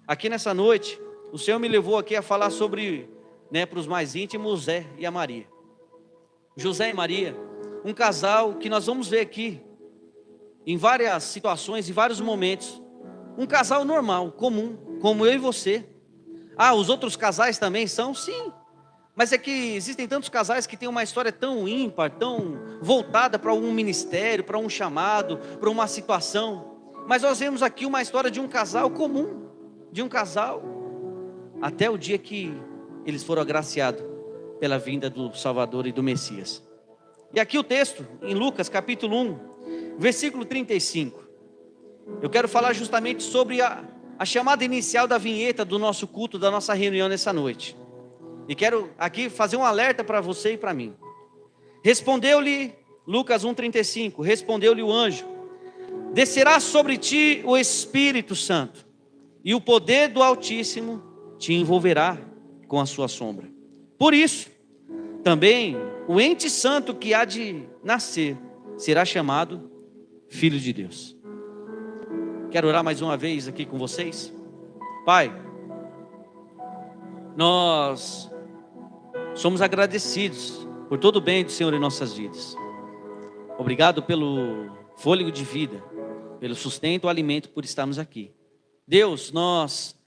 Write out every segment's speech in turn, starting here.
Aqui nessa noite, o Senhor me levou aqui a falar sobre, para os mais íntimos, José e a Maria. José e Maria, um casal que nós vamos ver aqui, em várias situações, em vários momentos. Um casal normal, comum, como eu e você. Os outros casais também são? Sim. Mas é que existem tantos casais que têm uma história tão ímpar, tão voltada para um ministério, para um chamado, para uma situação. Mas nós vemos aqui uma história de um casal comum, de um casal, até o dia que eles foram agraciados pela vinda do Salvador e do Messias. E aqui o texto, em Lucas capítulo 1, versículo 35. Eu quero falar justamente sobre a chamada inicial da vinheta do nosso culto, da nossa reunião nessa noite. E quero aqui fazer um alerta para você e para mim. Respondeu-lhe, Lucas 1,35, respondeu-lhe o anjo: descerá sobre ti o Espírito Santo, e o poder do Altíssimo te envolverá com a sua sombra. Por isso, também o ente santo que há de nascer será chamado Filho de Deus. Quero orar mais uma vez aqui com vocês. Pai, nós somos agradecidos por todo o bem do Senhor em nossas vidas. Obrigado pelo fôlego de vida, pelo sustento, o alimento, por estarmos aqui. Deus, nós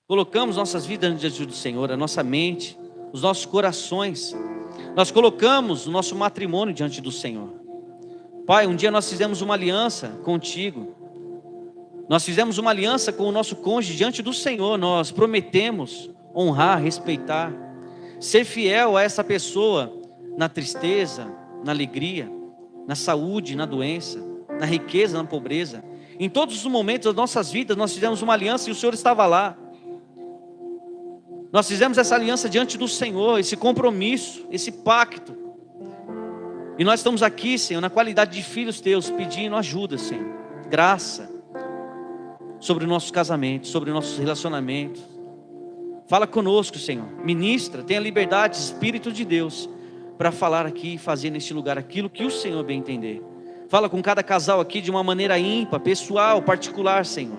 colocamos nossas vidas diante do Senhor, a nossa mente, os nossos corações. Nós colocamos o nosso matrimônio diante do Senhor. Pai, um dia nós fizemos uma aliança contigo. Nós fizemos uma aliança com o nosso cônjuge diante do Senhor. Nós prometemos honrar, respeitar, ser fiel a essa pessoa na tristeza, na alegria, na saúde, na doença, na riqueza, na pobreza. Em todos os momentos das nossas vidas nós fizemos uma aliança e o Senhor estava lá. Nós fizemos essa aliança diante do Senhor, esse compromisso, esse pacto. E nós estamos aqui, Senhor, na qualidade de filhos teus, pedindo ajuda, Senhor, graça sobre o nosso casamento, sobre os nossos relacionamentos. Fala conosco, Senhor, ministra, tenha liberdade, Espírito de Deus, para falar aqui e fazer neste lugar aquilo que o Senhor bem entender. Fala com cada casal aqui de uma maneira ímpar, pessoal, particular, Senhor,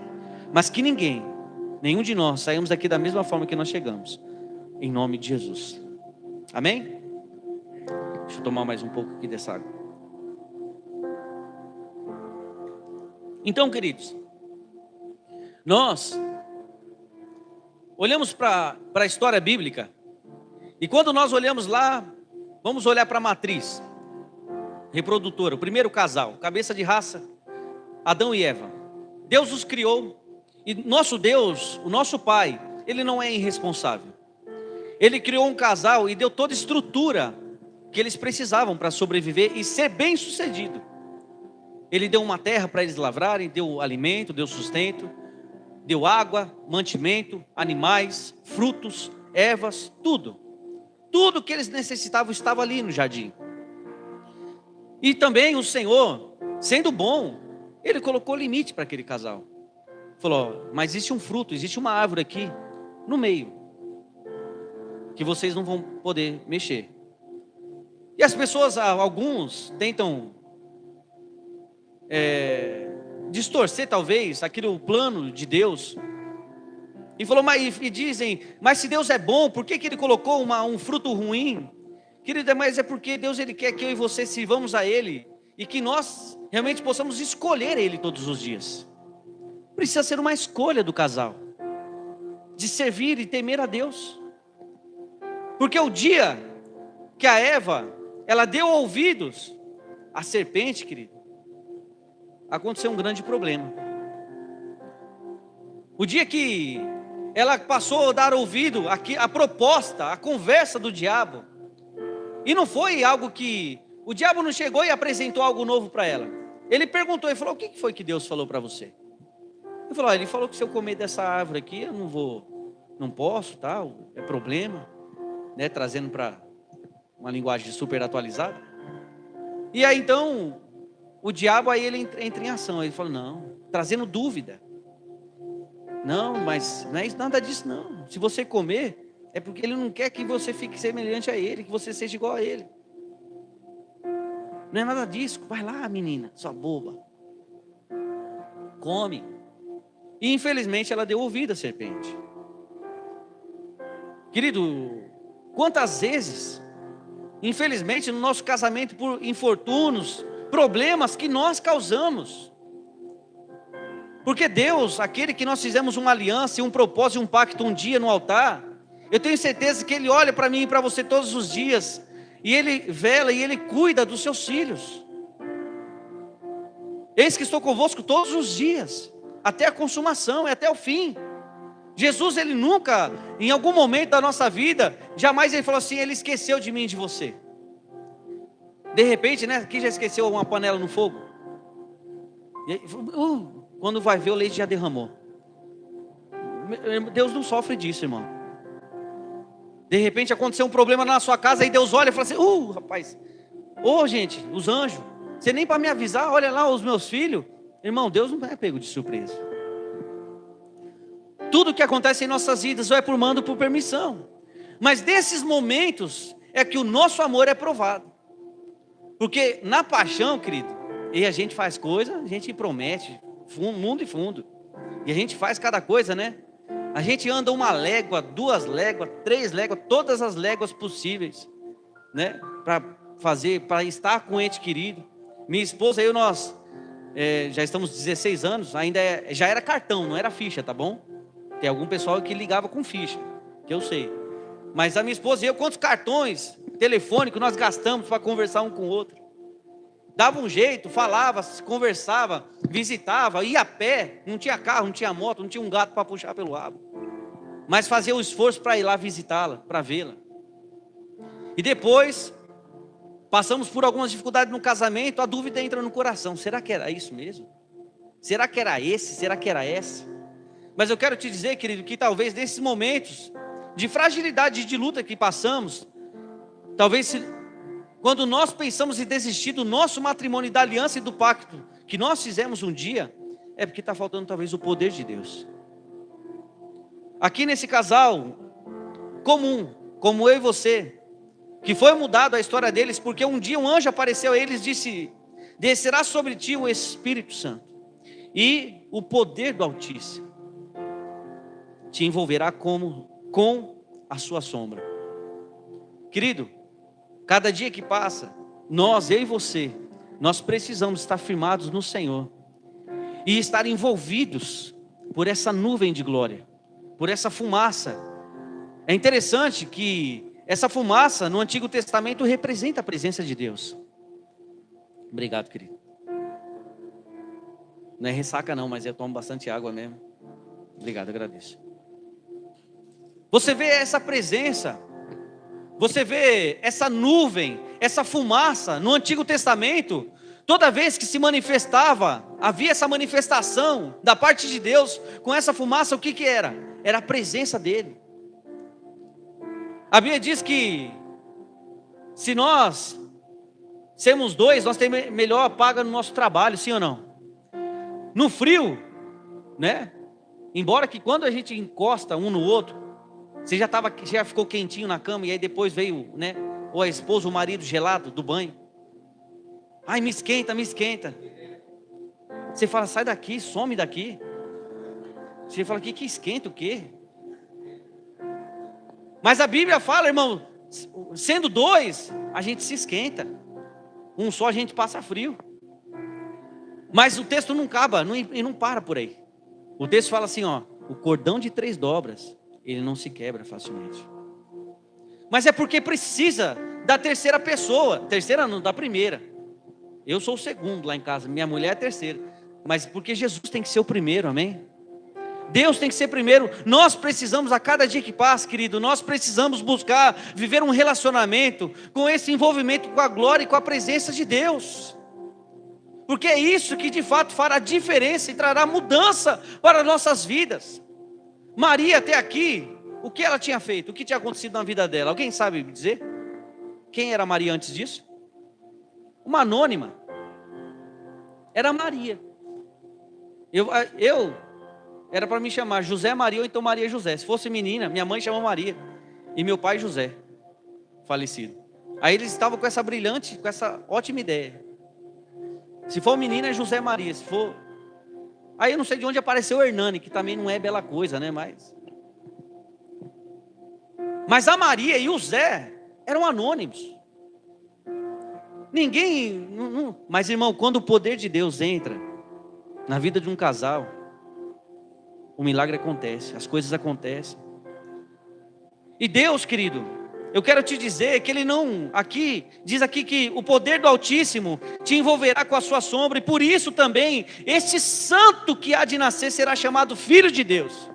mas que nenhum de nós saímos daqui da mesma forma que nós chegamos, em nome de Jesus, amém? Deixa eu tomar mais um pouco aqui dessa água. Então, queridos, nós olhamos para a história bíblica, e quando nós olhamos lá, vamos olhar para a matriz reprodutora, o primeiro casal, cabeça de raça, Adão e Eva. Deus os criou, e nosso Deus, o nosso Pai, Ele não é irresponsável. Ele criou um casal e deu toda a estrutura que eles precisavam para sobreviver e ser bem sucedido. Ele deu uma terra para eles lavrarem, deu alimento, deu sustento, deu água, mantimento, animais, frutos, ervas, tudo. Tudo que eles necessitavam estava ali no jardim. E também o Senhor, sendo bom, Ele colocou limite para aquele casal. Falou, mas existe um fruto, existe uma árvore aqui, no meio, que vocês não vão poder mexer. E as pessoas, alguns, tentam distorcer talvez aquele plano de Deus. E falou, e dizem, mas se Deus é bom, por que Ele colocou um fruto ruim? Querida, mas é porque Deus Ele quer que eu e você sirvamos a Ele, e que nós realmente possamos escolher Ele todos os dias. Precisa ser uma escolha do casal, de servir e temer a Deus. Porque o dia que a Eva, ela deu ouvidos à serpente, querido, aconteceu um grande problema. O dia que ela passou a dar ouvido à proposta, à conversa do diabo, e não foi algo que, o diabo não chegou e apresentou algo novo para ela. Ele perguntou, ele falou, o que foi que Deus falou para você? Ele falou que se eu comer dessa árvore aqui, eu não posso, tal, é problema, né, trazendo para uma linguagem super atualizada. E aí então, o diabo aí ele entra em ação, ele falou, não, trazendo dúvida. Não, mas não é nada disso não, se você comer, é porque Ele não quer que você fique semelhante a Ele, que você seja igual a Ele. Não é nada disso, vai lá menina, sua boba, come. E infelizmente ela deu ouvido à serpente. Querido, quantas vezes, infelizmente, no nosso casamento, por infortúnios, problemas que nós causamos. Porque Deus, aquele que nós fizemos uma aliança e um propósito e um pacto um dia no altar, eu tenho certeza que Ele olha para mim e para você todos os dias, e Ele vela e Ele cuida dos seus filhos. Eis que estou convosco todos os dias, até a consumação e até o fim. Jesus, Ele nunca, em algum momento da nossa vida, jamais Ele falou assim, Ele esqueceu de mim e de você. De repente, né, quem já esqueceu uma panela no fogo? Quando vai ver, o leite já derramou. Deus não sofre disso, irmão. De repente aconteceu um problema na sua casa, aí Deus olha e fala assim, rapaz, gente, os anjos, você nem para me avisar, olha lá os meus filhos. Irmão, Deus não é pego de surpresa. Tudo que acontece em nossas vidas ou é por mando ou por permissão. Mas desses momentos é que o nosso amor é provado. Porque na paixão, querido, e a gente faz coisa, a gente promete, mundo e fundo. E a gente faz cada coisa, né? A gente anda 1 légua, 2 léguas, 3 léguas, todas as léguas possíveis, né? Para estar com o ente querido. Minha esposa e eu, nós já estamos 16 anos, já era cartão, não era ficha, tá bom? Tem algum pessoal que ligava com ficha, que eu sei. Mas a minha esposa e eu, quantos cartões telefônicos nós gastamos para conversar um com o outro? Dava um jeito, falava, conversava, visitava, ia a pé, não tinha carro, não tinha moto, não tinha um gato para puxar pelo rabo. Mas fazia o esforço para ir lá visitá-la, para vê-la. E depois, passamos por algumas dificuldades no casamento, a dúvida entra no coração, será que era isso mesmo? Será que era esse? Será que era essa? Mas eu quero te dizer, querido, que talvez nesses momentos de fragilidade e de luta que passamos, talvez quando nós pensamos em desistir do nosso matrimônio, da aliança e do pacto que nós fizemos um dia, é porque está faltando talvez o poder de Deus. Aqui nesse casal comum, como eu e você, que foi mudado a história deles, porque um dia um anjo apareceu a eles e disse, descerá sobre ti o Espírito Santo, e o poder do Altíssimo te envolverá com a sua sombra. Querido, cada dia que passa, eu e você, nós precisamos estar firmados no Senhor e estar envolvidos por essa nuvem de glória, por essa fumaça. É interessante que essa fumaça no Antigo Testamento representa a presença de Deus. Obrigado, querido. Não é ressaca não, mas eu tomo bastante água mesmo. Obrigado, agradeço. Você vê essa presença, você vê essa nuvem, essa fumaça no Antigo Testamento. Toda vez que se manifestava, havia essa manifestação da parte de Deus com essa fumaça, o que era? Era a presença dele. A Bíblia diz que se nós sermos 2, nós temos melhor paga no nosso trabalho, sim ou não? No frio, né? Embora que quando a gente encosta um no outro, você já ficou quentinho na cama, e aí depois veio, né? Ou a esposa, o marido gelado do banho. Ai, me esquenta, me esquenta. Você fala, sai daqui, some daqui. Você fala, que esquenta o quê? Mas a Bíblia fala, irmão, sendo 2, a gente se esquenta. Um só a gente passa frio. Mas o texto não acaba, e não para por aí. O texto fala assim, ó, o cordão de 3 dobras, ele não se quebra facilmente. Mas é porque precisa da terceira pessoa. Terceira não, da primeira. Eu sou o segundo lá em casa, minha mulher é a terceira. Mas porque Jesus tem que ser o primeiro, amém? Deus tem que ser primeiro. Nós precisamos, a cada dia que passa, querido, nós precisamos buscar viver um relacionamento com esse envolvimento com a glória e com a presença de Deus. Porque é isso que de fato fará diferença e trará mudança para nossas vidas. Maria até aqui, o que ela tinha feito? O que tinha acontecido na vida dela? Alguém sabe dizer? Quem era Maria antes disso? Uma anônima. Era Maria. Eu era para me chamar José Maria ou então Maria José. Se fosse menina, minha mãe chama Maria e meu pai José, falecido. Aí eles estavam com essa ótima ideia. Se for menina é José Maria, se for Aí eu não sei de onde apareceu o Hernani, que também não é bela coisa, né? Mas a Maria e o Zé eram anônimos. Ninguém... Mas, irmão, quando o poder de Deus entra na vida de um casal, o milagre acontece, as coisas acontecem. E Deus, querido, eu quero te dizer que Ele não... diz aqui que o poder do Altíssimo te envolverá com a sua sombra. E por isso também, este santo que há de nascer será chamado Filho de Deus.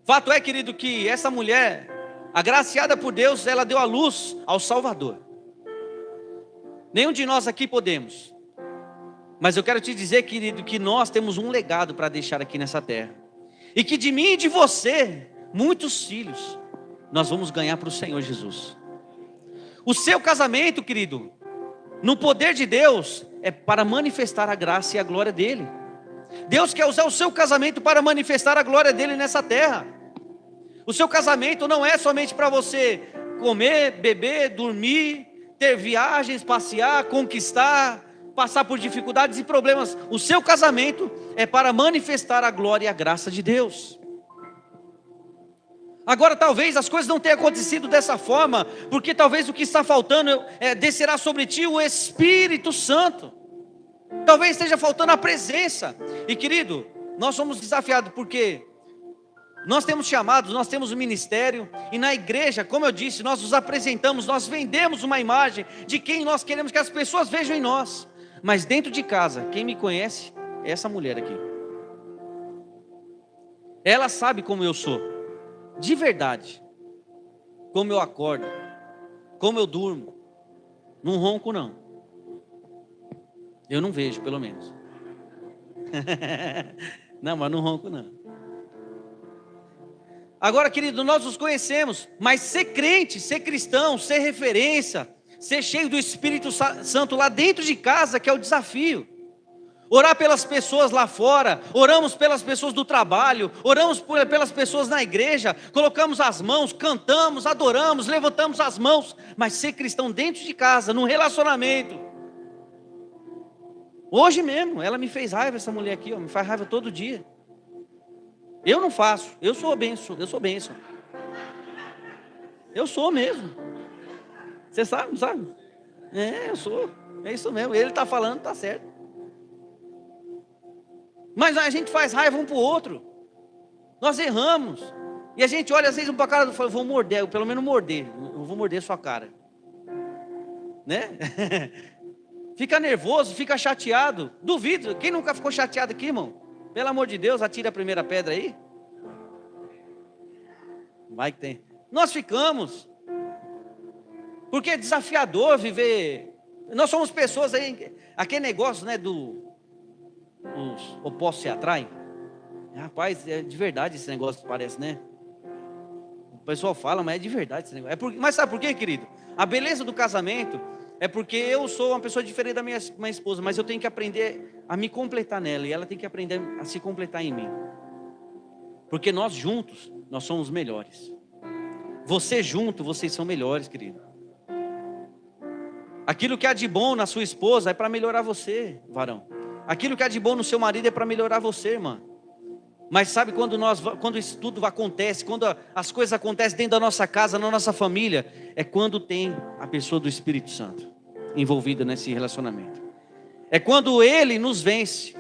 Fato é, querido, que essa mulher, agraciada por Deus, ela deu à luz ao Salvador. Nenhum de nós aqui podemos. Mas eu quero te dizer, querido, que nós temos um legado para deixar aqui nessa terra. E que de mim e de você, muitos filhos, nós vamos ganhar para o Senhor Jesus. O seu casamento, querido, no poder de Deus, é para manifestar a graça e a glória dEle. Deus quer usar o seu casamento para manifestar a glória dEle nessa terra. O seu casamento não é somente para você comer, beber, dormir, ter viagens, passear, conquistar, passar por dificuldades e problemas. O seu casamento é para manifestar a glória e a graça de Deus. Agora talvez as coisas não tenham acontecido dessa forma, porque talvez o que está faltando descerá sobre ti o Espírito Santo. Talvez esteja faltando a presença. E querido, nós somos desafiados porque nós temos chamados, nós temos um ministério, e na igreja, como eu disse, nós nos apresentamos, nós vendemos uma imagem de quem nós queremos que as pessoas vejam em nós. Mas dentro de casa, quem me conhece é essa mulher aqui. Ela sabe como eu sou, de verdade. Como eu acordo, como eu durmo. Não ronco não. Eu não vejo, pelo menos. Não, mas não ronco não. Agora, querido, nós nos conhecemos, mas ser crente, ser cristão, ser referência, ser cheio do Espírito Santo lá dentro de casa, que é o desafio. Orar pelas pessoas lá fora, oramos pelas pessoas do trabalho, oramos pelas pessoas na igreja, colocamos as mãos, cantamos, adoramos, levantamos as mãos, mas ser cristão dentro de casa, num relacionamento. Hoje mesmo, ela me fez raiva, essa mulher aqui, ó, me faz raiva todo dia. Eu não faço, eu sou bênção. Eu sou mesmo. Você sabe, não sabe? Eu sou, é isso mesmo, ele está falando, está certo. Mas a gente faz raiva um para o outro. Nós erramos. E a gente olha às vezes um para a cara e fala, vou morder, pelo menos morder. Eu vou morder sua cara. Né? Fica nervoso, fica chateado. Duvido, quem nunca ficou chateado aqui, irmão? Pelo amor de Deus, atire a primeira pedra aí. Vai que tem. Nós ficamos. Porque é desafiador viver. Nós somos pessoas aí, aquele negócio, né, os opostos se atraem. Rapaz, é de verdade esse negócio, parece, né? O pessoal fala, mas é de verdade esse negócio. Mas sabe por quê, querido? A beleza do casamento é porque eu sou uma pessoa diferente da minha esposa, mas eu tenho que aprender a me completar nela, e ela tem que aprender a se completar em mim. Porque nós juntos, nós somos melhores. Você junto, vocês são melhores, querido. Aquilo que há de bom na sua esposa é para melhorar você, varão. Aquilo que há de bom no seu marido é para melhorar você, irmã. Mas sabe quando isso tudo acontece, quando as coisas acontecem dentro da nossa casa, na nossa família, é quando tem a pessoa do Espírito Santo envolvida nesse relacionamento. É quando Ele nos vence.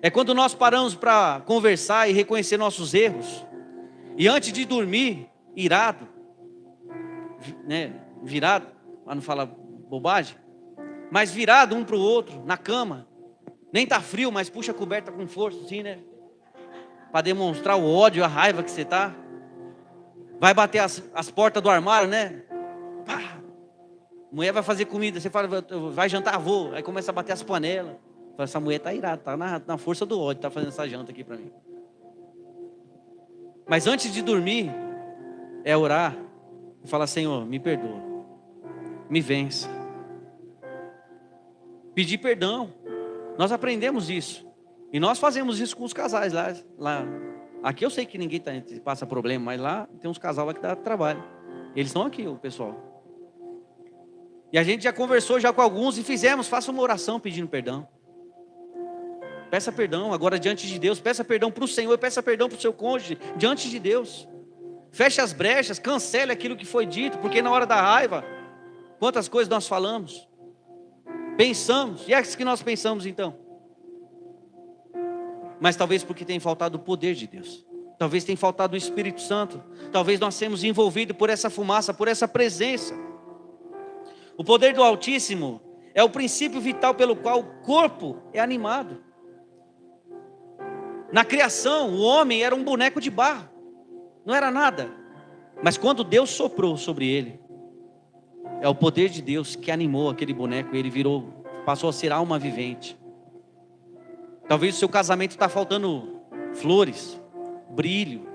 É quando nós paramos para conversar e reconhecer nossos erros. E antes de dormir, irado, né, virado, para não falar bobagem, mas virado um para o outro, na cama. Nem está frio, mas puxa a coberta com força, assim, né? Para demonstrar o ódio, a raiva que você está. Vai bater as portas do armário, né? Pá! Mulher vai fazer comida, você fala, vai jantar, vou. Aí começa a bater as panelas. Fala, essa mulher está irada, está na força do ódio, está fazendo essa janta aqui para mim. Mas antes de dormir, é orar e falar, Senhor, me perdoa, me vença. Pedir perdão. Nós aprendemos isso. E nós fazemos isso com os casais lá. Aqui eu sei que ninguém passa problema, mas lá tem uns casais lá que dá trabalho. Eles estão aqui, o pessoal. E a gente já conversou já com alguns e faça uma oração pedindo perdão. Peça perdão agora diante de Deus. Peça perdão para o Senhor, peça perdão para o seu cônjuge diante de Deus. Feche as brechas, cancele aquilo que foi dito, porque na hora da raiva, quantas coisas nós falamos, pensamos, e é isso que nós pensamos então. Mas talvez porque tem faltado o poder de Deus, talvez tenha faltado o Espírito Santo, talvez nós temos envolvido por essa fumaça, por essa presença. O poder do Altíssimo é o princípio vital pelo qual o corpo é animado. Na criação, o homem era um boneco de barro, não era nada, mas quando Deus soprou sobre ele, é o poder de Deus que animou aquele boneco, ele passou a ser alma vivente. Talvez o seu casamento está faltando flores, brilho,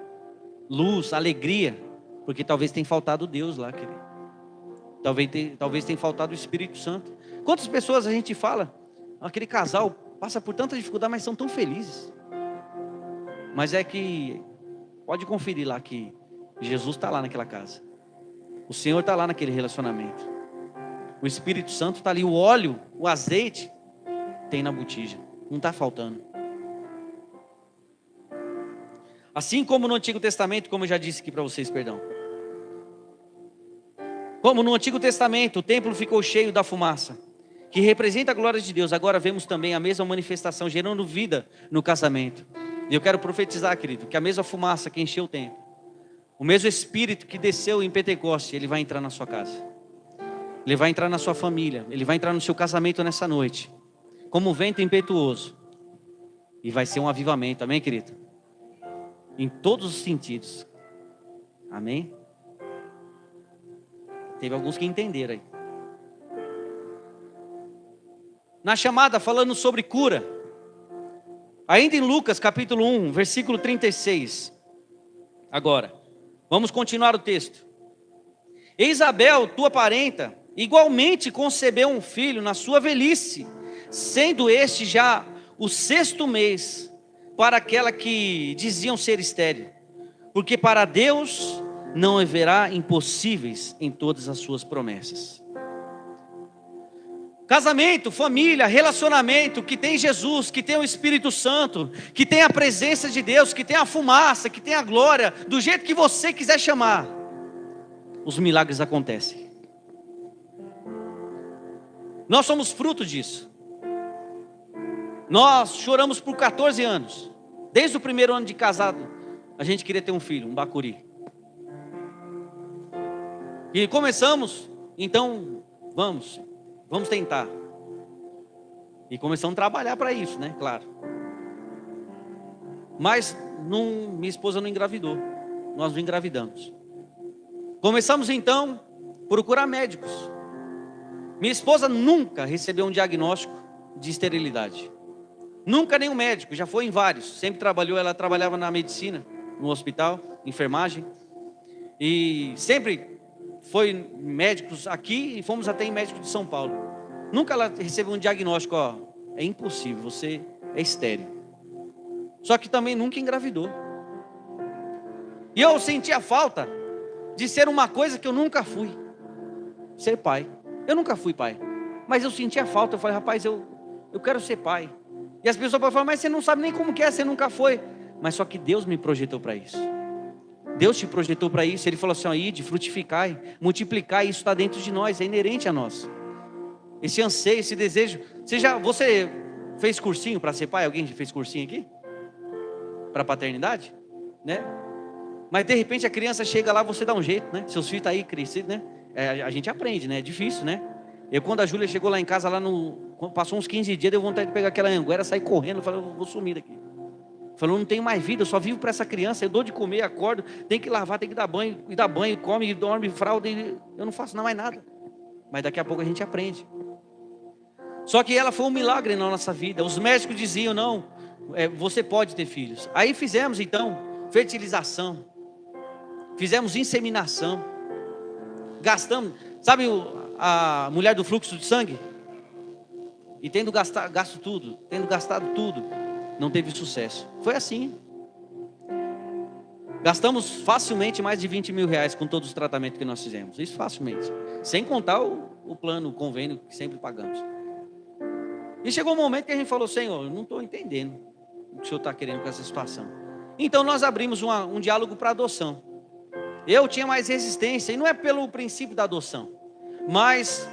luz, alegria, porque talvez tenha faltado Deus lá, querido. Talvez tenha faltado o Espírito Santo. Quantas pessoas a gente fala, aquele casal passa por tanta dificuldade, mas são tão felizes. Mas é que, pode conferir lá que Jesus está lá naquela casa. O Senhor está lá naquele relacionamento. O Espírito Santo está ali, o óleo, o azeite, tem na botija. Não está faltando. Assim como no Antigo Testamento, como eu já disse aqui para vocês, perdão. Como no Antigo Testamento o templo ficou cheio da fumaça, que representa a glória de Deus, agora vemos também a mesma manifestação gerando vida no casamento. E eu quero profetizar, querido, que a mesma fumaça que encheu o templo, o mesmo Espírito que desceu em Pentecostes, ele vai entrar na sua casa, ele vai entrar na sua família, ele vai entrar no seu casamento nessa noite, como um vento impetuoso, e vai ser um avivamento, amém, querido? Em todos os sentidos, amém? Teve alguns que entenderam aí. Na chamada, falando sobre cura, ainda em Lucas capítulo 1, versículo 36, agora, vamos continuar o texto. E Isabel, tua parenta, igualmente concebeu um filho na sua velhice, sendo este já o 6º mês, para aquela que diziam ser estéril, porque para Deus não haverá impossíveis em todas as suas promessas. Casamento, família, relacionamento que tem Jesus, que tem o Espírito Santo, que tem a presença de Deus, que tem a fumaça, que tem a glória, do jeito que você quiser chamar, os milagres acontecem. Nós somos fruto disso. Nós choramos por 14 anos. Desde o primeiro ano de casado, a gente queria ter um filho, um bacuri. E começamos, então, vamos tentar. E começamos a trabalhar para isso, né? Claro. Mas minha esposa não engravidou. Nós não engravidamos. Começamos então a procurar médicos. Minha esposa nunca recebeu um diagnóstico de esterilidade. Nunca nenhum médico, já foi em vários. Sempre ela trabalhava na medicina, no hospital, enfermagem. E sempre foi médicos aqui e fomos até em médico de São Paulo. Nunca ela recebeu um diagnóstico, é impossível, você é estéril. Só que também nunca engravidou. E eu senti a falta de ser uma coisa que eu nunca fui. Ser pai. Eu nunca fui pai. Mas eu senti a falta, eu falei, rapaz, eu quero ser pai. E as pessoas podem falar, mas você não sabe nem como que é, você nunca foi. Mas só que Deus me projetou para isso. Deus te projetou para isso. Ele falou assim, ide, frutificai, multiplicai, isso está dentro de nós, é inerente a nós. Esse anseio, esse desejo. Você fez cursinho para ser pai? Alguém fez cursinho aqui? Para paternidade? Né? Mas de repente a criança chega lá, você dá um jeito, né? Seus filhos estão aí crescidos, né? A gente aprende, né? É difícil, né? Quando a Júlia chegou lá em casa, passou uns 15 dias, deu vontade de pegar aquela anguera, sair correndo, falei, eu vou sumir daqui. Falou, não tenho mais vida, eu só vivo para essa criança, eu dou de comer, acordo, tem que lavar, tem que dar banho, come, dorme, fralda, eu não faço mais nada. Mas daqui a pouco a gente aprende. Só que ela foi um milagre na nossa vida. Os médicos diziam, não, você pode ter filhos. Aí fizemos então, fertilização, fizemos inseminação, gastamos, sabe a mulher do fluxo de sangue? E tendo gastado tudo, não teve sucesso. Foi assim. Gastamos facilmente mais de 20 mil reais com todos os tratamentos que nós fizemos. Isso facilmente. Sem contar o plano, o convênio que sempre pagamos. E chegou um momento que a gente falou: Senhor, eu não estou entendendo o que o Senhor está querendo com essa situação. Então nós abrimos um diálogo para adoção. Eu tinha mais resistência, e não é pelo princípio da adoção, mas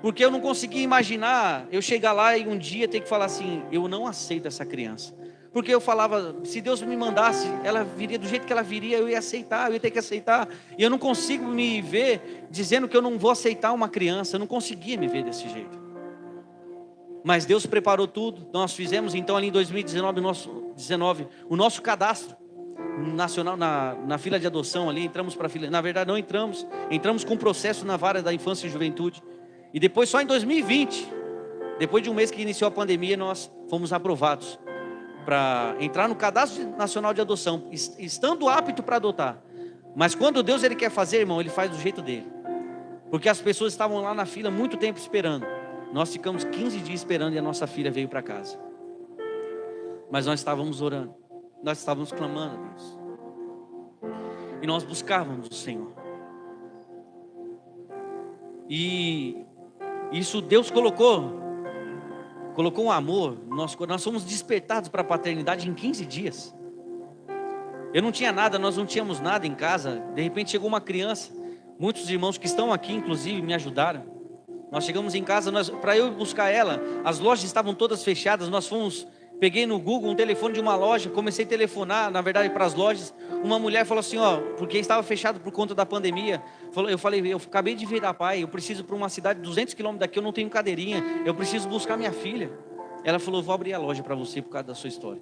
porque eu não conseguia imaginar eu chegar lá e um dia ter que falar assim: eu não aceito essa criança. Porque eu falava, se Deus me mandasse, ela viria do jeito que ela viria, eu ia aceitar, eu ia ter que aceitar. E eu não consigo me ver dizendo que eu não vou aceitar uma criança, eu não conseguia me ver desse jeito. Mas Deus preparou tudo, nós fizemos então ali em 2019 o nosso cadastro nacional na fila de adoção ali, entramos para a fila, na verdade não entramos com processo na vara da infância e juventude. E depois só em 2020, depois de um mês que iniciou a pandemia, nós fomos aprovados para entrar no cadastro nacional de adoção, estando apto para adotar. Mas quando Deus ele quer fazer, irmão, ele faz do jeito dele. Porque as pessoas estavam lá na fila muito tempo esperando. Nós ficamos 15 dias esperando e a nossa filha veio para casa. Mas nós estávamos orando, nós estávamos clamando a Deus. E nós buscávamos o Senhor. E isso Deus colocou um amor no nosso coração. Nós fomos despertados para a paternidade em 15 dias. Eu não tinha nada, nós não tínhamos nada em casa. De repente chegou uma criança. Muitos irmãos que estão aqui, inclusive, me ajudaram. Nós chegamos em casa, para eu buscar ela, as lojas estavam todas fechadas. Peguei no Google um telefone de uma loja, comecei a telefonar, na verdade, para as lojas. Uma mulher falou assim, porque estava fechado por conta da pandemia. Eu falei, eu acabei de virar pai, eu preciso para uma cidade de 200 quilômetros daqui, eu não tenho cadeirinha, eu preciso buscar minha filha. Ela falou, vou abrir a loja para você por causa da sua história.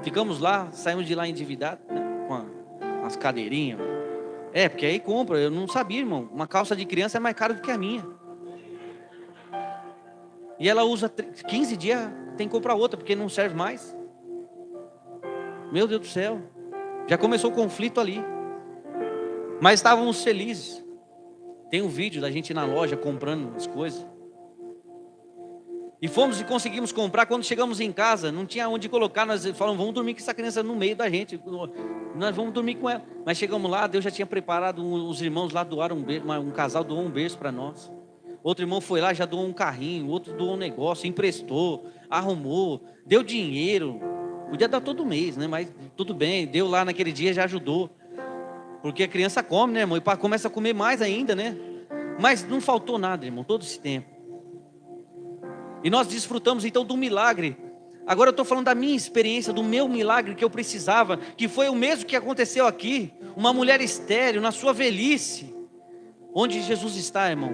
Ficamos lá, saímos de lá endividados, né, com as cadeirinhas. Porque aí compra, eu não sabia, irmão, uma calça de criança é mais cara do que a minha. E ela usa 15 dias, tem que comprar outra, porque não serve mais. Meu Deus do céu, já começou o conflito ali. Mas estávamos felizes. Tem um vídeo da gente na loja comprando as coisas. E fomos e conseguimos comprar. Quando chegamos em casa, não tinha onde colocar. Nós falamos, vamos dormir com essa criança no meio da gente. Nós vamos dormir com ela. Mas chegamos lá, Deus já tinha preparado. Os irmãos lá doaram um casal doou um berço para nós. Outro irmão foi lá, já doou um carrinho. Outro doou um negócio, emprestou, arrumou, deu dinheiro. Podia dar todo mês, né? Mas tudo bem, deu lá naquele dia, já ajudou. Porque a criança come, né, irmão? E começa a comer mais ainda, né? Mas não faltou nada, irmão, todo esse tempo. E nós desfrutamos então do milagre. Agora eu estou falando da minha experiência, do meu milagre que eu precisava, que foi o mesmo que aconteceu aqui. Uma mulher estéril, na sua velhice. Onde Jesus está, irmão,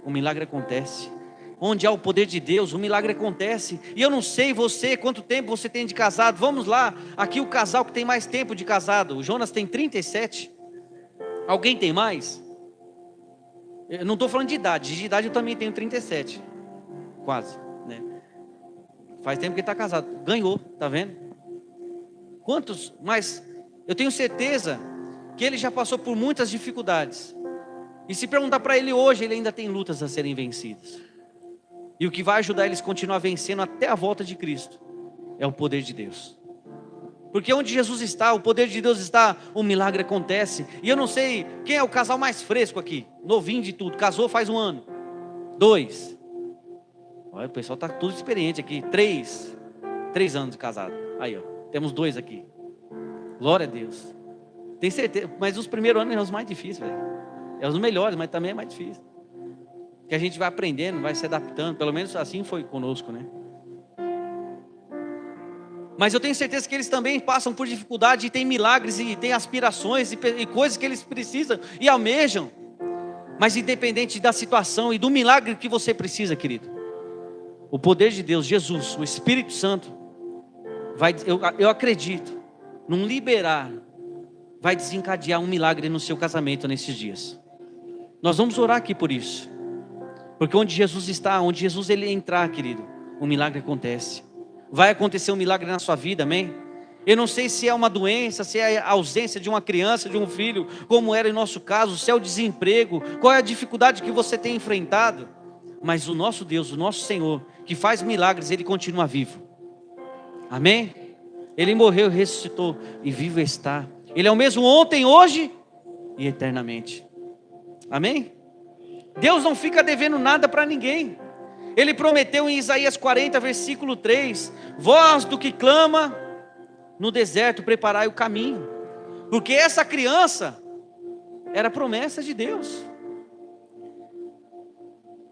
o milagre acontece. Onde há o poder de Deus, o milagre acontece. E eu não sei você, quanto tempo você tem de casado. Vamos lá, aqui o casal que tem mais tempo de casado. O Jonas tem 37. Alguém tem mais? Eu não estou falando de idade eu também tenho 37. Quase, né? Faz tempo que ele está casado. Ganhou, tá vendo? Quantos? Mas eu tenho certeza que ele já passou por muitas dificuldades. E se perguntar para ele hoje, ele ainda tem lutas a serem vencidas. E o que vai ajudar eles a continuar vencendo até a volta de Cristo é o poder de Deus. Porque onde Jesus está, o poder de Deus está, o milagre acontece. E eu não sei quem é o casal mais fresco aqui, novinho de tudo, casou faz 1 ano, 2. Olha, o pessoal está tudo experiente aqui, 3 anos de casado. Aí, ó, temos 2 aqui. Glória a Deus. Tem certeza, mas os primeiros anos são os mais difíceis, velho. É os melhores, mas também é mais difícil. Que a gente vai aprendendo, vai se adaptando. Pelo menos assim foi conosco, né? Mas eu tenho certeza que eles também passam por dificuldade, e tem milagres, e tem aspirações, e coisas que eles precisam e almejam. Mas independente da situação e do milagre que você precisa, querido, o poder de Deus, Jesus, o Espírito Santo, eu acredito, num liberar, vai desencadear um milagre no seu casamento nesses dias. Nós vamos orar aqui por isso. Porque onde Jesus está, onde Jesus ele entrar, querido, um milagre acontece. Vai acontecer um milagre na sua vida, amém? Eu não sei se é uma doença, se é a ausência de uma criança, de um filho, como era em nosso caso, se é o desemprego, qual é a dificuldade que você tem enfrentado. Mas o nosso Deus, o nosso Senhor, que faz milagres, Ele continua vivo. Amém? Ele morreu, ressuscitou e vivo está. Ele é o mesmo ontem, hoje e eternamente. Amém? Deus não fica devendo nada para ninguém. Ele prometeu em Isaías 40, versículo 3: voz do que clama no deserto, preparai o caminho. Porque essa criança era promessa de Deus.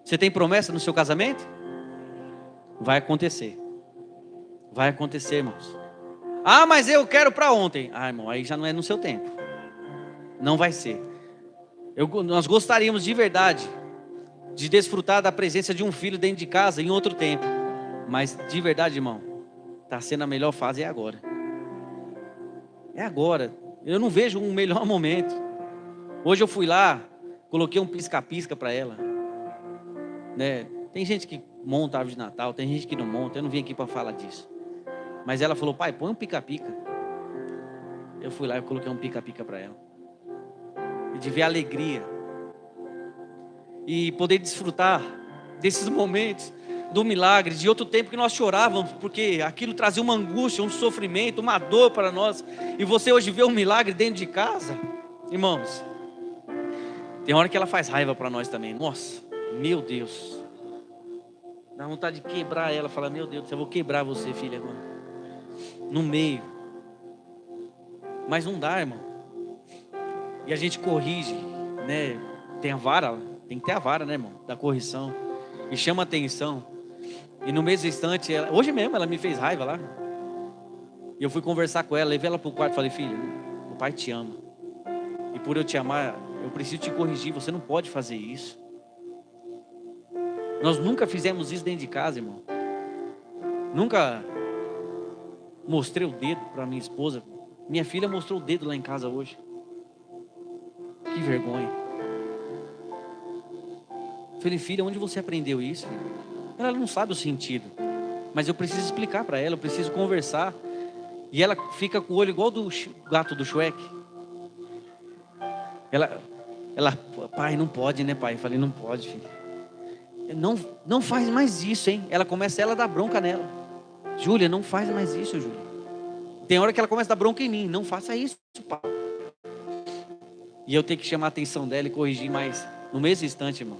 Você tem promessa no seu casamento? Vai acontecer. Vai acontecer, irmãos. Ah, mas eu quero para ontem. Ah, irmão, aí já não é no seu tempo. Não vai ser. Nós gostaríamos de verdade de desfrutar da presença de um filho dentro de casa em outro tempo. Mas de verdade, irmão, está sendo a melhor fase agora. É agora. Eu não vejo um melhor momento. Hoje eu fui lá, coloquei um pisca-pisca para ela, né? Tem gente que monta árvore de Natal, tem gente que não monta. Eu não vim aqui para falar disso. Mas ela falou: pai, põe um pica-pica. Eu fui lá e coloquei um pica-pica para ela. E de ver a alegria e poder desfrutar desses momentos do milagre, de outro tempo que nós chorávamos, porque aquilo trazia uma angústia, um sofrimento, uma dor para nós. E você hoje vê um milagre dentro de casa, irmãos. Tem hora que ela faz raiva para nós também. Nossa, meu Deus, dá vontade de quebrar ela. Fala: meu Deus, eu vou quebrar você, filha, agora, no meio. Mas não dá, irmão. E a gente corrige, né? Tem a vara, tem que ter a vara, né, irmão, da correção. E chama atenção. E no mesmo instante, hoje mesmo ela me fez raiva lá. E eu fui conversar com ela, levei ela para o quarto e falei: filha, o pai te ama. E por eu te amar, eu preciso te corrigir, você não pode fazer isso. Nós nunca fizemos isso dentro de casa, irmão. Nunca mostrei o dedo para minha esposa. Minha filha mostrou o dedo lá em casa hoje. Que vergonha. Falei: filha, onde você aprendeu isso? Ela não sabe o sentido, mas eu preciso explicar para ela, eu preciso conversar. E ela fica com o olho igual do gato do Shrek. Ela, pai, não pode, né, pai? Eu falei: não pode, filha. Não faz mais isso, hein? Ela começa a dar bronca nela. Júlia, não faz mais isso, Júlia. Tem hora que ela começa a dar bronca em mim. Não faça isso, pai. E eu tenho que chamar a atenção dela e corrigir, mas no mesmo instante, irmão,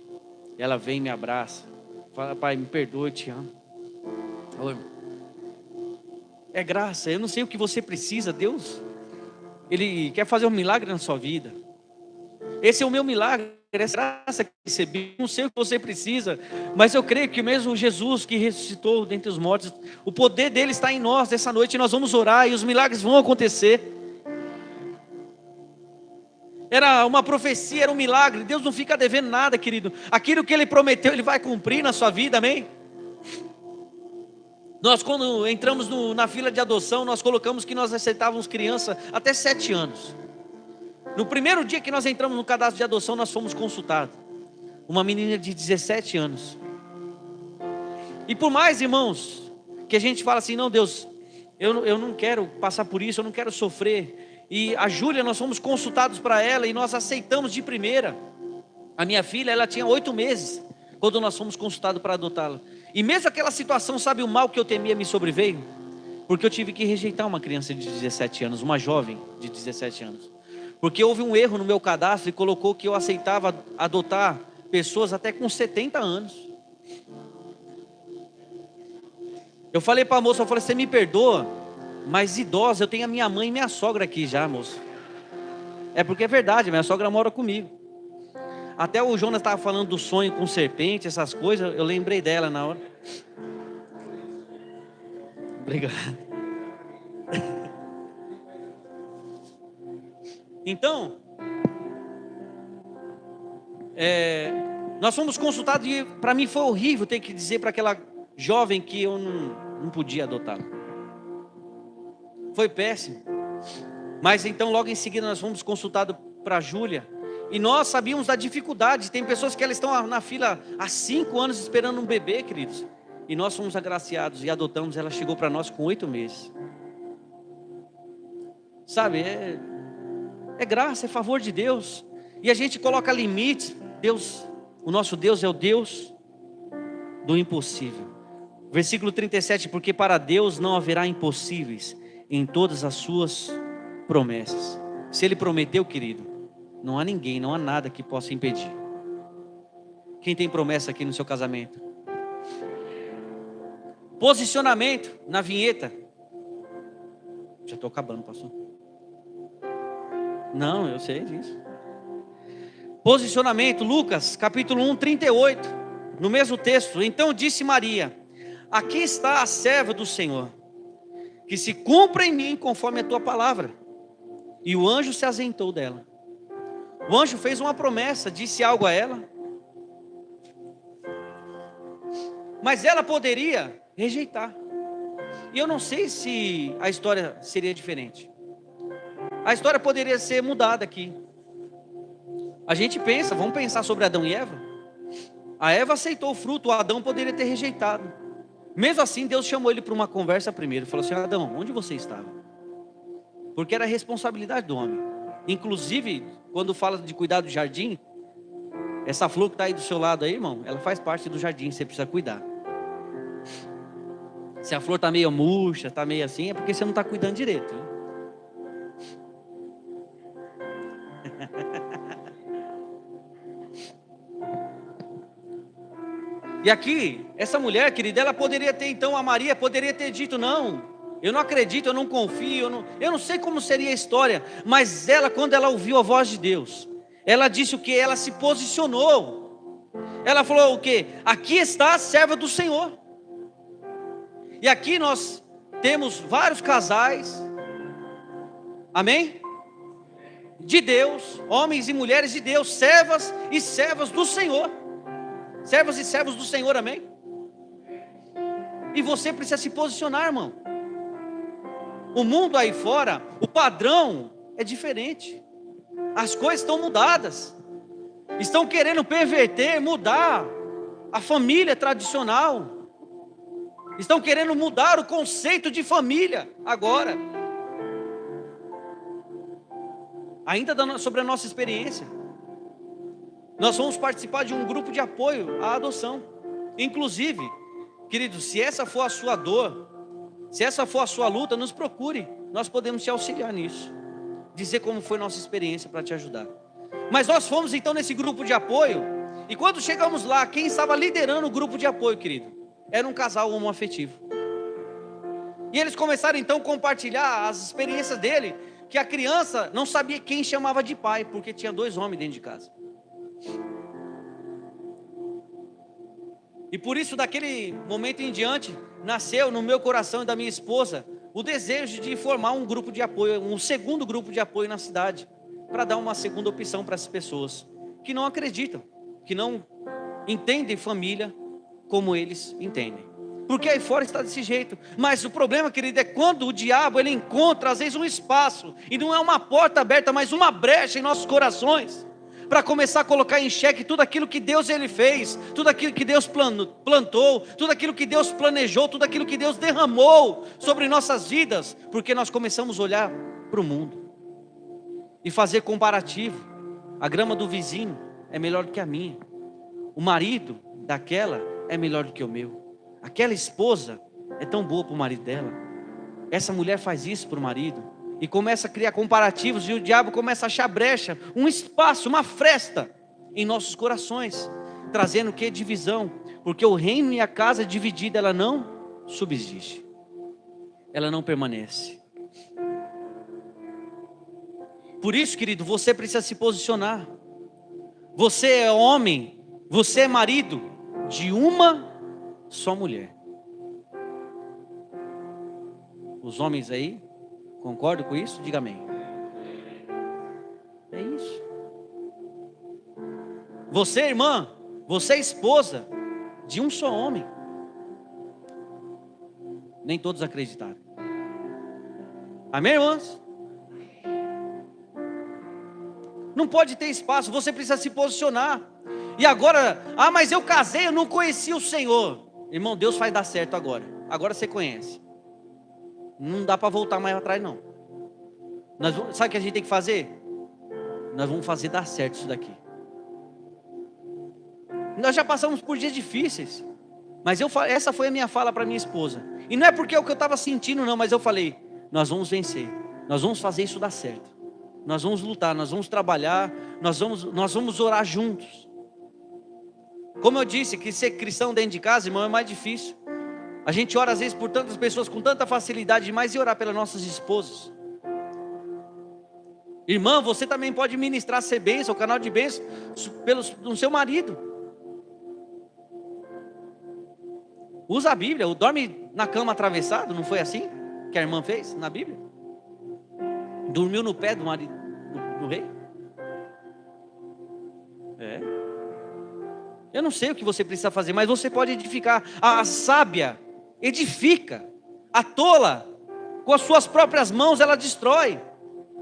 ela vem e me abraça. Fala: pai, me perdoe, eu te amo. Ô, irmão, é graça. Eu não sei o que você precisa. Deus, Ele quer fazer um milagre na sua vida. Esse é o meu milagre, essa graça que recebi. Não sei o que você precisa, mas eu creio que mesmo Jesus que ressuscitou dentre os mortos, o poder dele está em nós. Essa noite nós vamos orar e os milagres vão acontecer. Era uma profecia, era um milagre. Deus não fica devendo nada, querido. Aquilo que Ele prometeu, Ele vai cumprir na sua vida, amém? Nós, quando entramos na fila de adoção, nós colocamos que nós aceitávamos criança até 7 anos. No primeiro dia que nós entramos no cadastro de adoção, nós fomos consultados. Uma menina de 17 anos. E por mais, irmãos, que a gente fala assim: não, Deus, eu não quero passar por isso, eu não quero sofrer. E a Júlia, nós fomos consultados para ela e nós aceitamos de primeira. A minha filha, ela tinha 8 meses quando nós fomos consultados para adotá-la. E mesmo aquela situação, sabe o mal que eu temia me sobreveio? Porque eu tive que rejeitar uma criança de 17 anos, uma jovem de 17 anos. Porque houve um erro no meu cadastro e colocou que eu aceitava adotar pessoas até com 70 anos. Eu falei para a moça, eu falei: você me perdoa, mas idosa, eu tenho a minha mãe e minha sogra aqui já, moça. É porque é verdade, minha sogra mora comigo. Até o Jonas estava falando do sonho com serpente, essas coisas, eu lembrei dela na hora. Obrigado. Então, nós fomos consultados e para mim foi horrível ter que dizer para aquela jovem que eu não podia adotá-la. Foi péssimo. Mas então logo em seguida nós fomos consultados para a Júlia. E nós sabíamos da dificuldade. Tem pessoas que elas estão na fila há 5 anos esperando um bebê, queridos. E nós fomos agraciados e adotamos. Ela chegou para nós com 8 meses. Sabe, é graça, é favor de Deus. E a gente coloca limites. Deus, o nosso Deus é o Deus do impossível. Versículo 37, porque para Deus não haverá impossíveis em todas as suas promessas. Se Ele prometeu, querido, não há ninguém, não há nada que possa impedir. Quem tem promessa aqui no seu casamento? Posicionamento na vinheta. Já estou acabando, pastor. Não, eu sei disso. Posicionamento, Lucas, capítulo 1, 38. No mesmo texto. Então disse Maria: aqui está a serva do Senhor, que se cumpra em mim conforme a tua palavra. E o anjo se ausentou dela. O anjo fez uma promessa, disse algo a ela, mas ela poderia rejeitar. E eu não sei se a história seria diferente. A história poderia ser mudada aqui. A gente pensa, vamos pensar sobre Adão e Eva. A Eva aceitou o fruto, o Adão poderia ter rejeitado. Mesmo assim, Deus chamou ele para uma conversa primeiro. Falou assim: Adão, onde você estava? Porque era a responsabilidade do homem. Inclusive, quando fala de cuidar do jardim, essa flor que está aí do seu lado aí, irmão, ela faz parte do jardim, você precisa cuidar. Se a flor está meio murcha, está meio assim, é porque você não está cuidando direito, né? E aqui, essa mulher, querida, ela poderia ter, então, a Maria poderia ter dito: não, eu não acredito, eu não confio, eu não sei como seria a história. Mas ela, quando ela ouviu a voz de Deus, ela disse o que? Ela se posicionou. Ela falou o que? Aqui está a serva do Senhor. E aqui nós temos vários casais, amém? De Deus, homens e mulheres de Deus, servas e servas do Senhor. Servas e servos do Senhor, amém? E você precisa se posicionar, irmão. O mundo aí fora, o padrão é diferente. As coisas estão mudadas. Estão querendo perverter, mudar a família tradicional. Estão querendo mudar o conceito de família agora. Ainda sobre a nossa experiência. Nós vamos participar de um grupo de apoio à adoção. Inclusive, queridos, se essa for a sua dor, se essa for a sua luta, nos procure. Nós podemos te auxiliar nisso. Dizer como foi nossa experiência para te ajudar. Mas nós fomos então nesse grupo de apoio. E quando chegamos lá, quem estava liderando o grupo de apoio, querido, era um casal homoafetivo. E eles começaram então a compartilhar as experiências dele, que a criança não sabia quem chamava de pai, porque tinha 2 homens dentro de casa. E por isso, daquele momento em diante, nasceu no meu coração e da minha esposa o desejo de formar um grupo de apoio, um segundo grupo de apoio na cidade, para dar uma segunda opção para essas pessoas que não acreditam, que não entendem família como eles entendem. Porque aí fora está desse jeito. Mas o problema, querido, é quando o diabo ele encontra às vezes um espaço, e não é uma porta aberta, mas uma brecha em nossos corações, para começar a colocar em xeque tudo aquilo que Deus ele fez, tudo aquilo que Deus plantou, tudo aquilo que Deus planejou, tudo aquilo que Deus derramou sobre nossas vidas, porque nós começamos a olhar para o mundo e fazer comparativo. A grama do vizinho é melhor do que a minha, o marido daquela é melhor do que o meu, aquela esposa é tão boa para o marido dela, essa mulher faz isso para o marido. E começa a criar comparativos, e o diabo começa a achar brecha, um espaço, uma fresta em nossos corações, trazendo o que? Divisão. Porque o reino e a casa dividida, ela não subsiste, ela não permanece. Por isso, querido, você precisa se posicionar. Você é homem, você é marido de uma só mulher. Os homens aí concordam com isso? Diga amém. É isso. Você, irmã, você é esposa de um só homem. Nem todos acreditaram. Amém, irmãs? Não pode ter espaço, você precisa se posicionar. E agora, mas eu casei, eu não conhecia o Senhor. Irmão, Deus faz dar certo agora. Agora você conhece. Não dá para voltar mais atrás não. Sabe o que a gente tem que fazer? Nós vamos fazer dar certo isso daqui. Nós já passamos por dias difíceis, mas essa foi a minha fala para minha esposa. E não é porque é o que eu estava sentindo não, mas eu falei: nós vamos vencer, nós vamos fazer isso dar certo. Nós vamos lutar, nós vamos trabalhar, nós vamos orar juntos. Como eu disse, que ser cristão dentro de casa, irmão, é mais difícil. A gente ora às vezes por tantas pessoas com tanta facilidade demais, e orar pelas nossas esposas. Irmã, você também pode ministrar ser bênção, o canal de bênção no seu marido. Usa a Bíblia. Dorme na cama atravessado, não foi assim que a irmã fez na Bíblia? Dormiu no pé do marido do rei. Eu não sei o que você precisa fazer, mas você pode edificar. A sábia edifica, a tola com as suas próprias mãos ela destrói.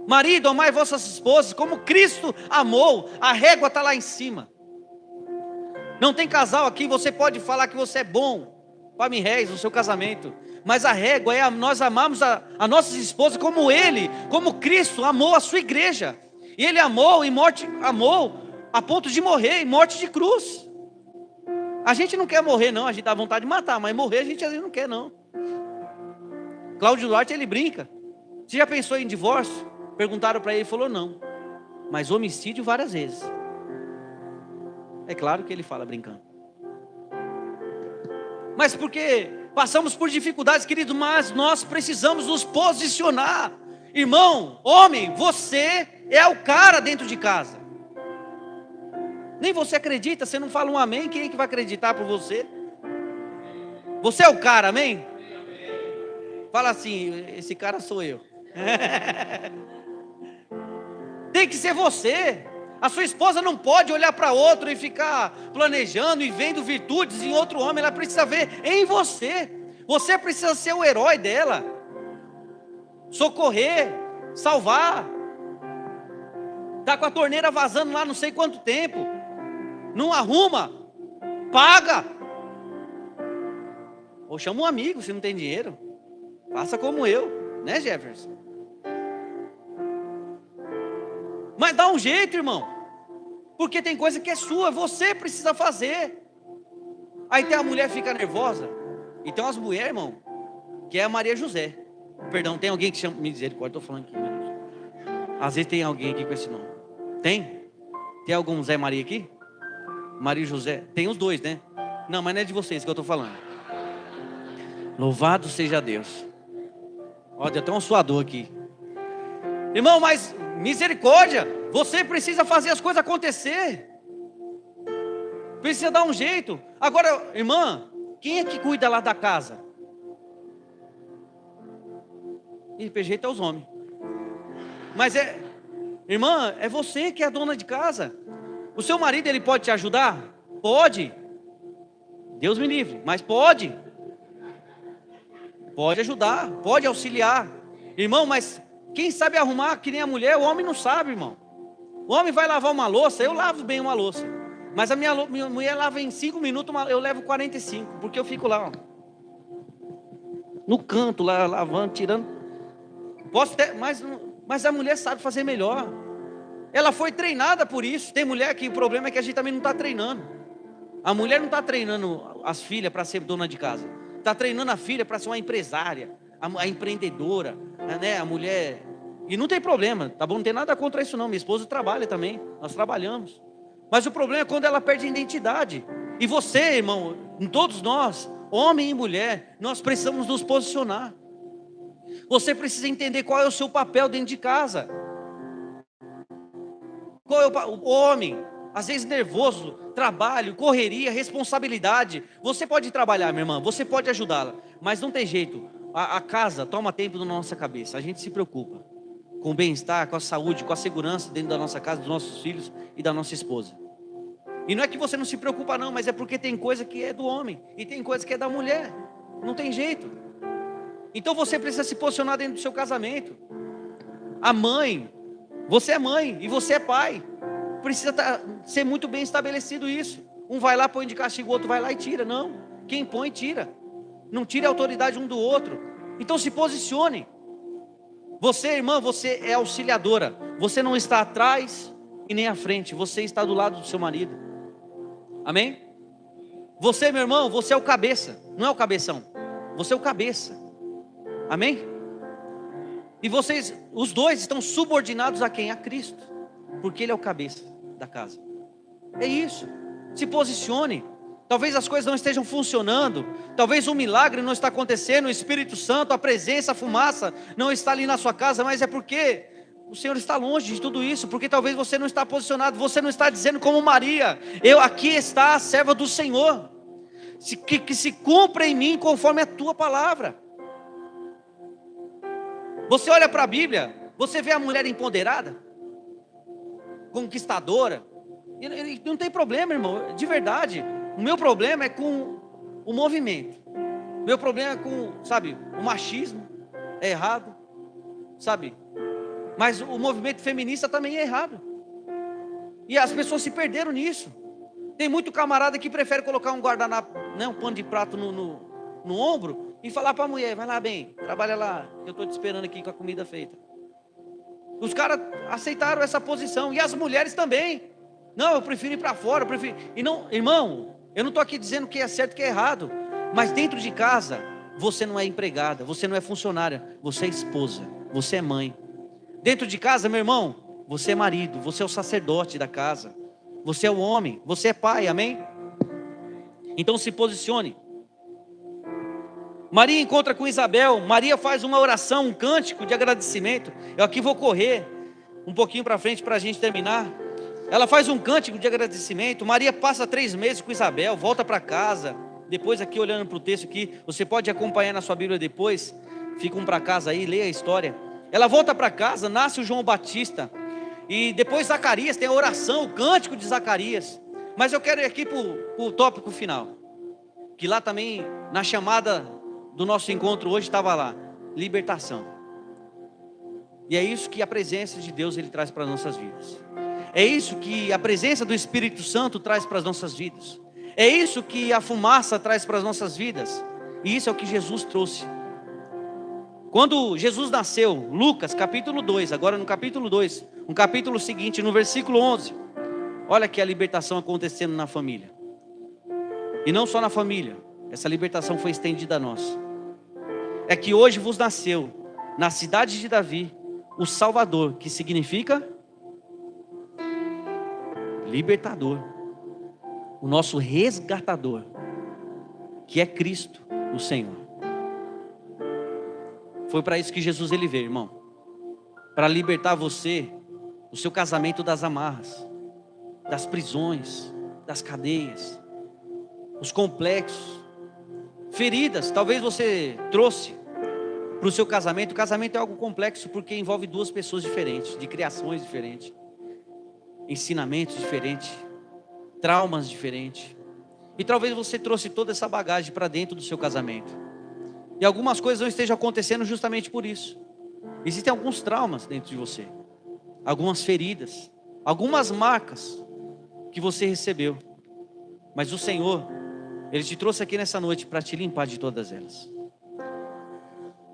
Marido, amai vossas esposas como Cristo amou. A régua está lá em cima. Não tem casal aqui, você pode falar que você é bom para me réis no seu casamento, mas a régua é nós amamos a nossas esposas como como Cristo amou a sua igreja. E Ele amou a ponto de morrer em morte de cruz. A gente não quer morrer não, a gente dá vontade de matar, mas morrer a gente às vezes não quer não. Cláudio Duarte, ele brinca. Você já pensou em divórcio? Perguntaram para ele, ele falou não, mas homicídio várias vezes. É claro que ele fala brincando. Mas porque passamos por dificuldades, querido, mas nós precisamos nos posicionar. Irmão, homem, você é o cara dentro de casa. Nem você acredita, você não fala um amém, quem é que vai acreditar por você? Você é o cara, amém? Fala assim, esse cara sou eu. Tem que ser você. A sua esposa não pode olhar para outro e ficar planejando e vendo virtudes em outro homem. Ela precisa ver em você. Você precisa ser o herói dela. Socorrer, salvar. Está com a torneira vazando lá não sei quanto tempo. Não arruma. Paga. Ou chama um amigo se não tem dinheiro. Faça como eu, né, Jefferson? Mas dá um jeito, irmão. Porque tem coisa que é sua, você precisa fazer. Aí tem a mulher que fica nervosa. E tem umas mulheres, irmão, que é a Maria José. Perdão, tem alguém que chama misericórdia, estou falando aqui, meu Deus. Às vezes tem alguém aqui com esse nome. Tem? Tem algum Zé Maria aqui? Maria José? Tem os dois, né? Não, mas não é de vocês que eu estou falando. Louvado seja Deus. Ó, deu até um suador aqui. Irmão, mas misericórdia, você precisa fazer as coisas acontecer. Precisa dar um jeito. Agora, irmã, quem é que cuida lá da casa? E pelo jeito é os homens. Mas irmã, é você que é a dona de casa. O seu marido, ele pode te ajudar? Pode. Deus me livre, mas pode. Pode ajudar, pode auxiliar. Irmão, mas quem sabe arrumar que nem a mulher, o homem não sabe, irmão. O homem vai lavar uma louça, eu lavo bem uma louça. Mas a minha mulher lava em 5 minutos, eu levo 45, porque eu fico lá, ó, no canto, lá lavando, tirando. Posso ter, mas a mulher sabe fazer melhor. Ela foi treinada por isso. Tem mulher que o problema é que a gente também não está treinando. A mulher não está treinando as filhas para ser dona de casa. Está treinando a filha para ser uma empresária, a empreendedora, né? A mulher. E não tem problema, tá bom? Não tem nada contra isso não. Minha esposa trabalha também, nós trabalhamos. Mas o problema é quando ela perde a identidade. E você, irmão, todos nós, homem e mulher, nós precisamos nos posicionar. Você precisa entender qual é o seu papel dentro de casa. Qual é o homem? Às vezes nervoso, trabalho, correria, responsabilidade. Você pode trabalhar, minha irmã, você pode ajudá-la, mas não tem jeito. A casa toma tempo na nossa cabeça. A gente se preocupa com o bem-estar, com a saúde, com a segurança dentro da nossa casa, dos nossos filhos e da nossa esposa. E não é que você não se preocupa não, mas é porque tem coisa que é do homem e tem coisa que é da mulher. Não tem jeito. Então você precisa se posicionar dentro do seu casamento. A mãe, você é mãe e você é pai. Precisa ser muito bem estabelecido isso. Um vai lá, põe de castigo, o outro vai lá e tira. Não, quem põe, tira. Não tire a autoridade um do outro. Então se posicione. Você, irmã, você é auxiliadora. Você não está atrás e nem à frente. Você está do lado do seu marido. Amém? Você, meu irmão, você é o cabeça. Não é o cabeção. Você é o cabeça. Amém? E vocês, os dois estão subordinados a quem? A Cristo. Porque Ele é o cabeça da casa. É isso. Se posicione. Talvez as coisas não estejam funcionando, talvez um milagre não está acontecendo, o Espírito Santo, a presença, a fumaça não está ali na sua casa, mas é porque o Senhor está longe de tudo isso, porque talvez você não está posicionado, você não está dizendo como Maria, aqui está a serva do Senhor, que se cumpra em mim conforme a tua palavra. Você olha para a Bíblia, você vê a mulher empoderada, conquistadora, e não tem problema, irmão, de verdade. O meu problema é com o movimento. O meu problema é com, sabe, o machismo é errado, sabe? Mas o movimento feminista também é errado. E as pessoas se perderam nisso. Tem muito camarada que prefere colocar um guardanapo, né, um pano de prato no ombro e falar para a mulher: vai lá bem, trabalha lá, eu estou te esperando aqui com a comida feita. Os caras aceitaram essa posição. E as mulheres também. Não, eu prefiro ir para fora, eu prefiro. E não, irmão, eu não estou aqui dizendo que é certo e que é errado. Mas dentro de casa, você não é empregada, você não é funcionária, você é esposa, você é mãe. Dentro de casa, meu irmão, você é marido, você é o sacerdote da casa, você é o homem, você é pai, amém? Então se posicione. Maria encontra com Isabel, Maria faz uma oração, um cântico de agradecimento. Eu aqui vou correr um pouquinho para frente para a gente terminar. Ela faz um cântico de agradecimento. Maria passa 3 meses com Isabel, volta para casa. Depois aqui olhando para o texto aqui, você pode acompanhar na sua Bíblia depois. Fica para casa aí, leia a história. Ela volta para casa, nasce o João Batista. E depois Zacarias, tem a oração, o cântico de Zacarias. Mas eu quero ir aqui para o tópico final. Que lá também, na chamada do nosso encontro hoje, estava lá: libertação. E é isso que a presença de Deus ele traz para as nossas vidas. É isso que a presença do Espírito Santo traz para as nossas vidas. É isso que a fumaça traz para as nossas vidas. E isso é o que Jesus trouxe. Quando Jesus nasceu, Lucas capítulo 2, agora no capítulo 2, um capítulo seguinte, no versículo 11. Olha que a libertação acontecendo na família. E não só na família, essa libertação foi estendida a nós. É que hoje vos nasceu, na cidade de Davi, o Salvador, que significa libertador, o nosso resgatador, que é Cristo, o Senhor. Foi para isso que Jesus ele veio, irmão, para libertar você, o seu casamento das amarras, das prisões, das cadeias, os complexos, feridas. Talvez você trouxe para o seu casamento. O casamento é algo complexo porque envolve 2 pessoas diferentes, de criações diferentes, ensinamentos diferentes, traumas diferentes. E talvez você trouxe toda essa bagagem para dentro do seu casamento. E algumas coisas não estejam acontecendo justamente por isso. Existem alguns traumas dentro de você, algumas feridas, algumas marcas que você recebeu. Mas o Senhor, Ele te trouxe aqui nessa noite para te limpar de todas elas.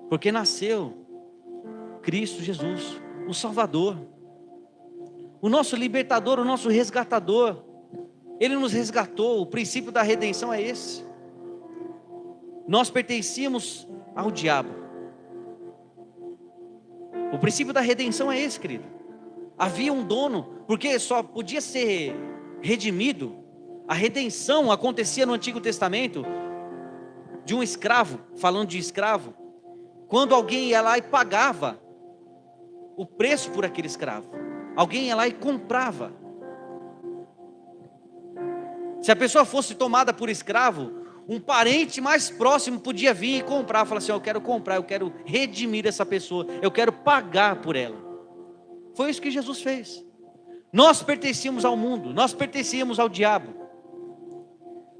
Porque nasceu Cristo Jesus, o Salvador, o nosso libertador, o nosso resgatador. Ele nos resgatou. O princípio da redenção é esse. Nós pertencíamos ao diabo. O princípio da redenção é esse, querido. Havia um dono, porque só podia ser redimido. A redenção acontecia no Antigo Testamento de um escravo, falando de escravo, quando alguém ia lá e pagava o preço por aquele escravo. Alguém ia lá e comprava. Se a pessoa fosse tomada por escravo, um parente mais próximo podia vir e comprar. Falar assim: eu quero comprar, eu quero redimir essa pessoa, eu quero pagar por ela. Foi isso que Jesus fez. Nós pertencíamos ao mundo, nós pertencíamos ao diabo.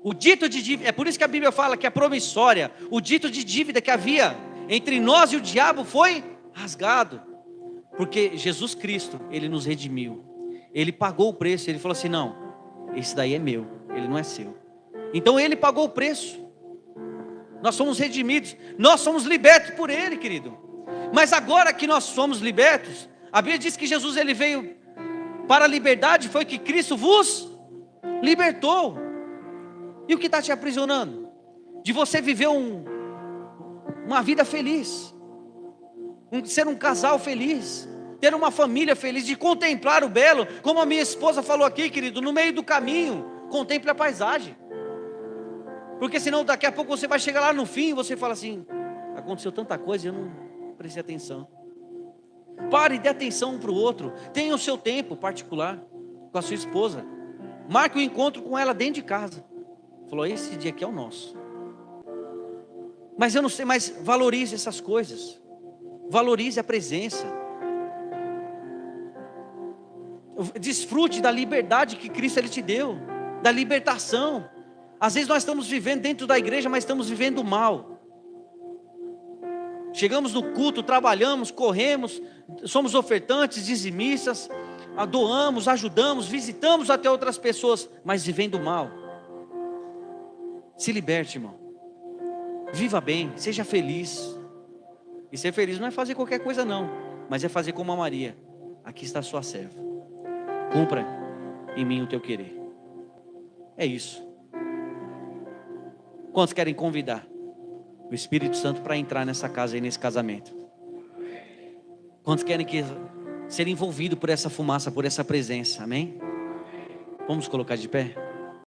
O dito de dívida, é por isso que a Bíblia fala que é promissória. O dito de dívida que havia entre nós e o diabo foi rasgado. Porque Jesus Cristo, Ele nos redimiu. Ele pagou o preço. Ele falou assim: não, esse daí é meu, ele não é seu. Então Ele pagou o preço. Nós somos redimidos, nós somos libertos por Ele, querido. Mas agora que nós somos libertos, a Bíblia diz que Jesus ele veio para a liberdade. Foi que Cristo vos libertou. E o que está te aprisionando? De você viver uma vida feliz, ser um casal feliz, ter uma família feliz, de contemplar o belo. Como a minha esposa falou aqui, querido, no meio do caminho, contemple a paisagem. Porque senão daqui a pouco você vai chegar lá no fim e você fala assim: aconteceu tanta coisa e eu não prestei atenção. Pare e dê atenção um para o outro. Tenha o seu tempo particular com a sua esposa. Marque um encontro com ela dentro de casa. Falou: esse dia aqui é o nosso. Mas eu não sei, mas valorize essas coisas. Valorize a presença. Desfrute da liberdade que Cristo Ele te deu, da libertação. Às vezes nós estamos vivendo dentro da igreja, mas estamos vivendo mal. Chegamos no culto, trabalhamos, corremos, somos ofertantes, dizimistas, doamos, ajudamos, visitamos até outras pessoas, mas vivendo mal. Se liberte, irmão. Viva bem, seja feliz. E ser feliz não é fazer qualquer coisa não, mas é fazer como a Maria. Aqui está a sua serva. Cumpra em mim o teu querer. É isso. Quantos querem convidar o Espírito Santo para entrar nessa casa e nesse casamento? Quantos querem ser envolvidos por essa fumaça, por essa presença? Amém? Vamos colocar de pé?